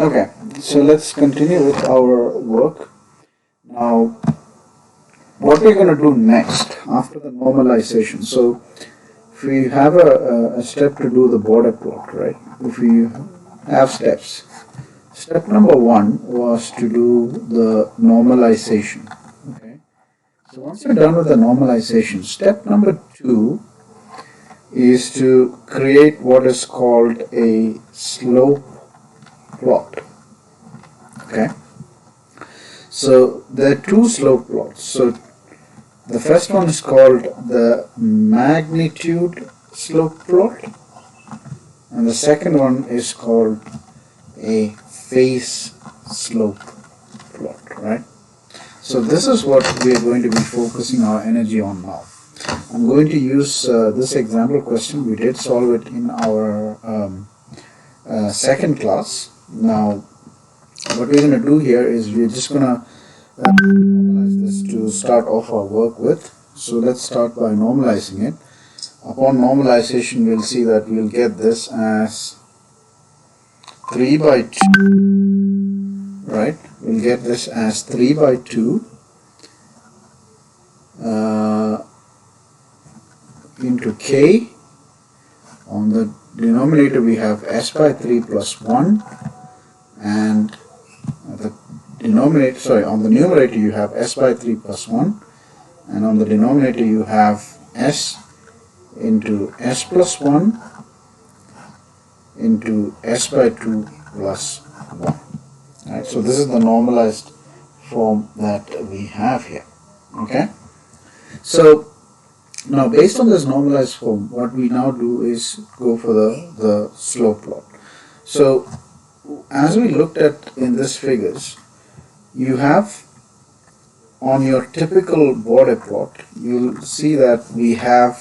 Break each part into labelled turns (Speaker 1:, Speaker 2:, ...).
Speaker 1: Okay, so let's continue with our work. Now, what we're going to do next after the normalization. So, if we have a step to do the border plot, right? If we have steps, step number one was to do the normalization. Okay, so once you're done with the normalization, step number two is to create what is called a slope plot. Okay, so there are two slope plots. So the first one is called the magnitude slope plot, and the second one is called a phase slope plot, right? So this is what we are going to be focusing our energy on now. I'm going to use this example question. We did solve it in our second class. Now, what we're going to do here is we're just going to normalize this to start off our work with. So let's start by normalizing it. Upon normalization, we'll see that we'll get this as 3 by 2, right? We'll get this as 3 by 2 into k. On the denominator we have s by 3 plus 1, and the denominator, sorry, on the numerator you have s by 3 plus 1, and on the denominator you have s into s plus 1 into s by 2 plus 1. Right, so this is the normalized form that we have here. Okay, so now based on this normalized form, what we now do is go for the slope plot. So as we looked at in this figures, you have on your typical border plot, you'll see that we have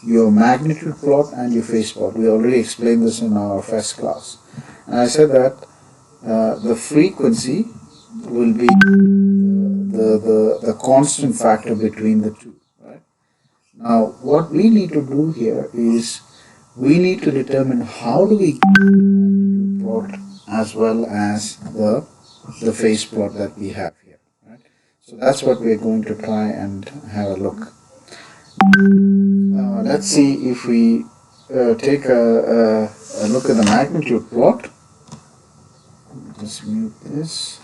Speaker 1: your magnitude plot and your phase plot. We already explained this in our first class. And I said that the frequency will be the constant factor between the two. Right? Now, what we need to do here is we need to determine how do we get the magnitude plot as well as the phase plot that we have here. Right? So that's what we're going to try and have a look. Let's see if we take a look at the magnitude plot. Just mute this.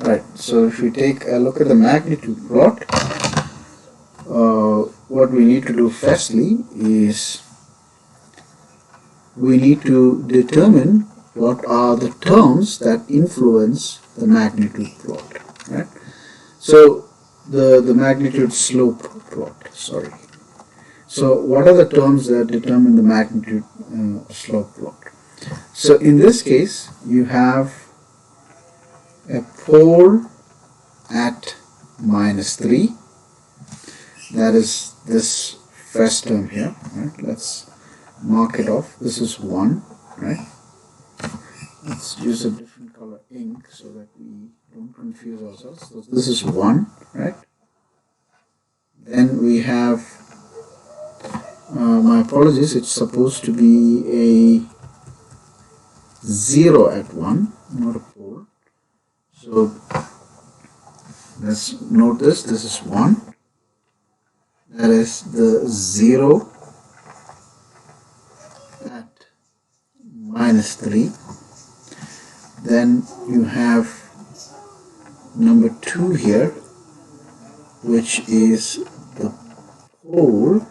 Speaker 1: Right, so if we take a look at the magnitude plot, what we need to do firstly is we need to determine what are the terms that influence the magnitude plot. Right? So the magnitude slope plot, sorry. So what are the terms that determine the magnitude slope plot? So in this case, you have a pole at -3. That is this first term here. Right? Let's mark it off. This is 1. Right? Let's use a different color ink so that we don't confuse ourselves. So this is 1. Right? Then we have, my apologies, it's supposed to be a 0 at 1, not a pole. So let's note this is 1. That is the 0 at -3. Then you have number 2 here, which is the pole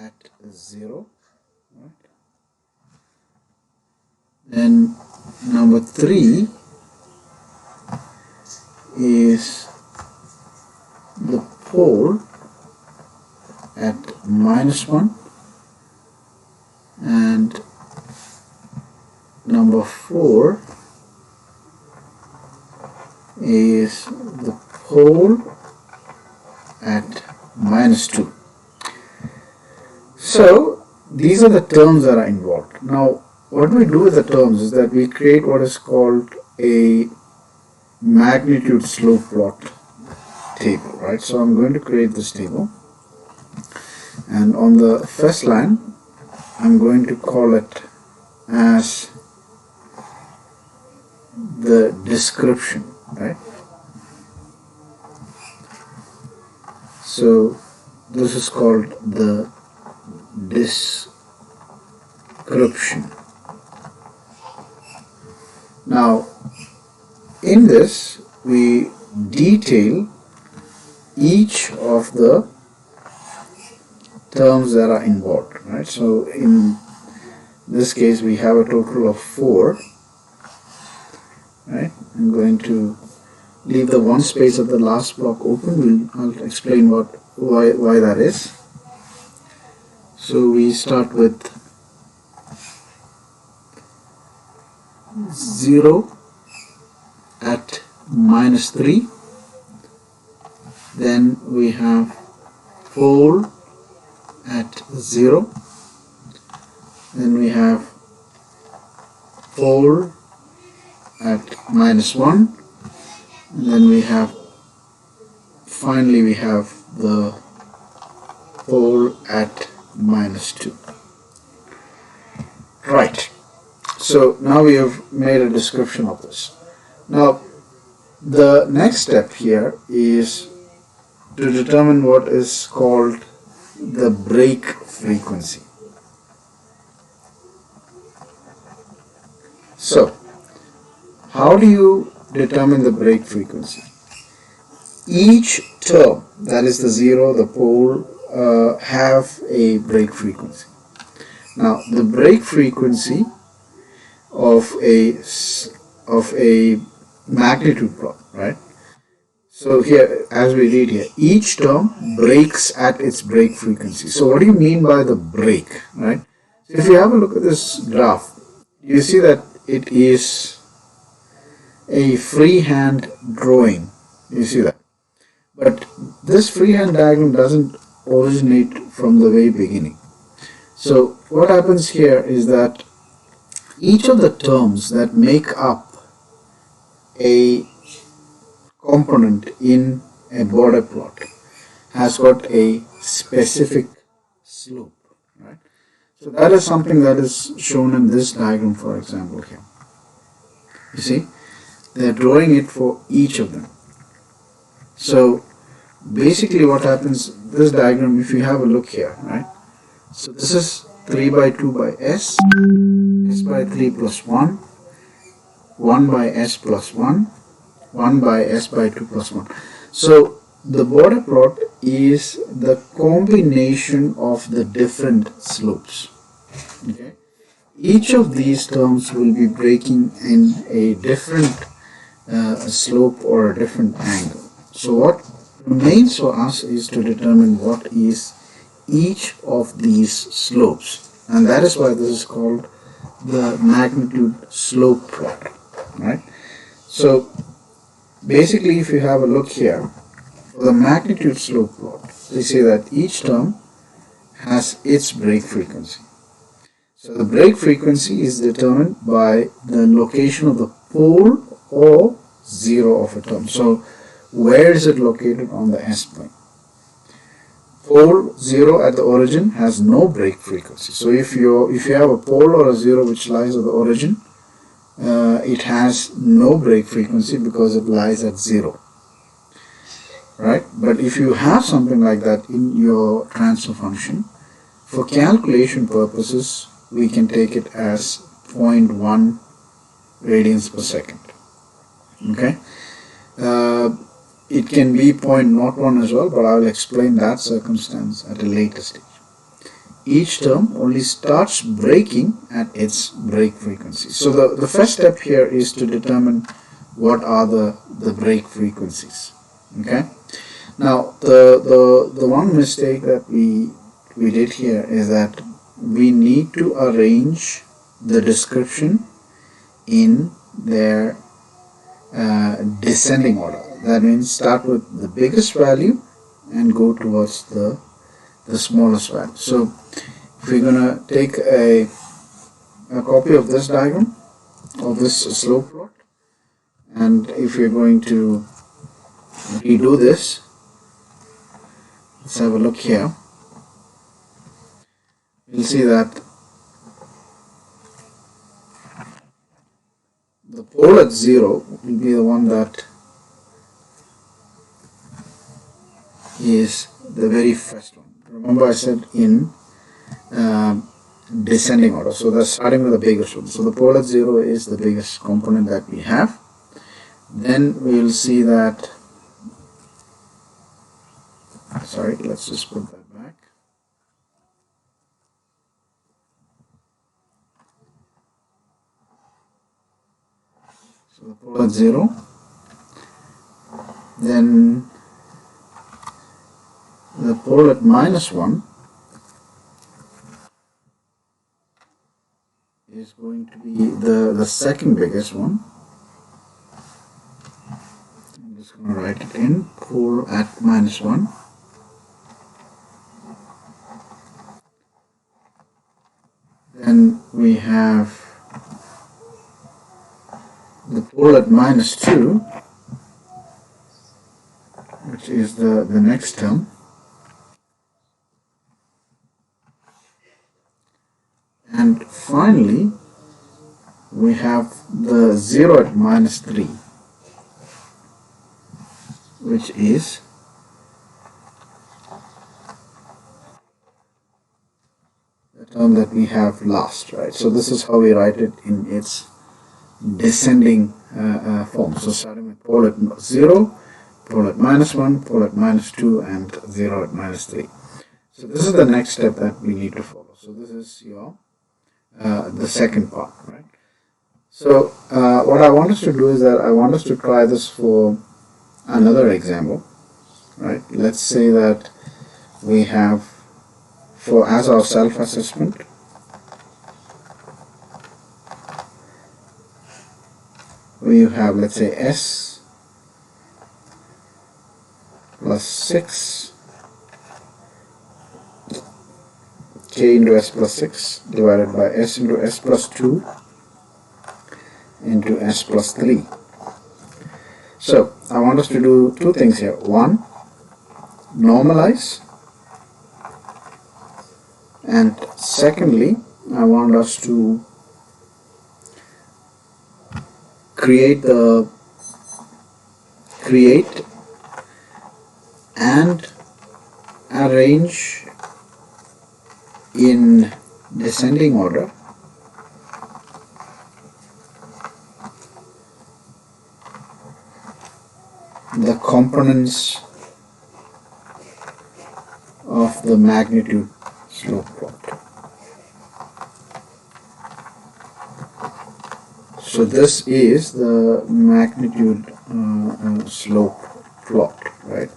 Speaker 1: at 0. Right? Then number 3 is the pole at -1, and number 4 is the pole at -2. So these are the terms that are involved. Now what we do with the terms is that we create what is called a magnitude slope plot table, right? So I'm going to create this table, and on the first line I'm going to call it as the description, right? So this is called the description. Now in this we detail each of the terms that are involved, right? So in this case we have a total of 4, right? I'm going to leave the one space of the last block open. I'll explain why that is. So we start with 0 at -3, then we have pole at 0, then we have pole at -1, and then we have finally we have the pole at -2. Right, so now we have made a description of this. Now the next step here is to determine what is called the break frequency. So how do you determine the break frequency? Each term, that is the 0, the pole, have a break frequency. Now the break frequency of a magnitude plot, right? So here, as we read here, each term breaks at its break frequency. So what do you mean by the break, right? So if you have a look at this graph, you see that it is a freehand drawing. You see that? But this freehand diagram doesn't originate from the very beginning. So what happens here is that each of the terms that make up a component in a Bode plot has got a specific slope, right? So that is something that is shown in this diagram, for example, here. You see, they are drawing it for each of them. So basically what happens, this diagram, if you have a look here, right? So this is 3 by 2 by S, S by 3 plus 1, 1 by S plus 1, 1 by S by 2 plus 1. So the Bode plot is the combination of the different slopes. Okay? Each of these terms will be breaking in a different slope or a different angle. So what remains for us is to determine what is each of these slopes, and that is why this is called the magnitude slope plot, right? So basically, if you have a look here, for the magnitude slope plot, they say that each term has its break frequency. So the break frequency is determined by the location of the pole or 0 of a term. So where is it located on the S plane? Pole 0 at the origin has no break frequency. So if you have a pole or a 0 which lies at the origin, it has no break frequency because it lies at 0, right? But if you have something like that in your transfer function, for calculation purposes we can take it as 0.1 radians per second. Okay, it can be 0.01 as well, but I will explain that circumstance at a later stage. Each term only starts breaking at its break frequency. So the first step here is to determine what are the break frequencies. Okay. Now the one mistake that we did here is that we need to arrange the description in their descending order. That means start with the biggest value and go towards the smallest value. So if we're going to take a copy of this diagram, of this slope plot, and if we're going to redo this, let's have a look here. You'll see that the pole at 0 will be the one that is the very first one. Remember I said in descending order, so that's starting with the biggest one. So the pole at 0 is the biggest component that we have. Then we will see that, sorry, let's just put that back. So the pole at 0, then the pole at -1 is going to be the second biggest one. I'm just going to write it in, pole at -1. Then we have the pole at -2, which is the next term. And finally, we have the 0 at -3, which is the term that we have last, right? So this is how we write it in its descending form. So starting with pole at 0, pole at -1, pole at -2, and 0 at -3. So this is the next step that we need to follow. So this is your the second part, right? So what I want us to do is that I want us to try this for another example, right? Let's say that we have, for as our self-assessment, we have, let's say, S plus 6 K into S plus 6 divided by S into S plus 2 into S plus 3. So I want us to do two things here. One, normalize, and secondly, I want us to create and arrange in descending order the components of the magnitude slope plot. So this is the magnitude slope plot, right?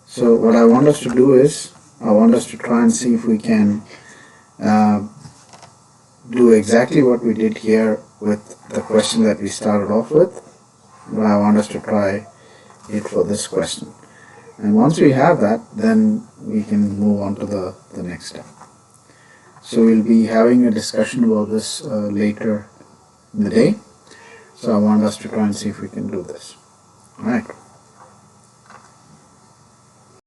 Speaker 1: So what I want us to do is, I want us to try and see if we can do exactly what we did here with the question that we started off with, but I want us to try it for this question. And once we have that, then we can move on to the next step. So we'll be having a discussion about this later in the day. So I want us to try and see if we can do this. Alright.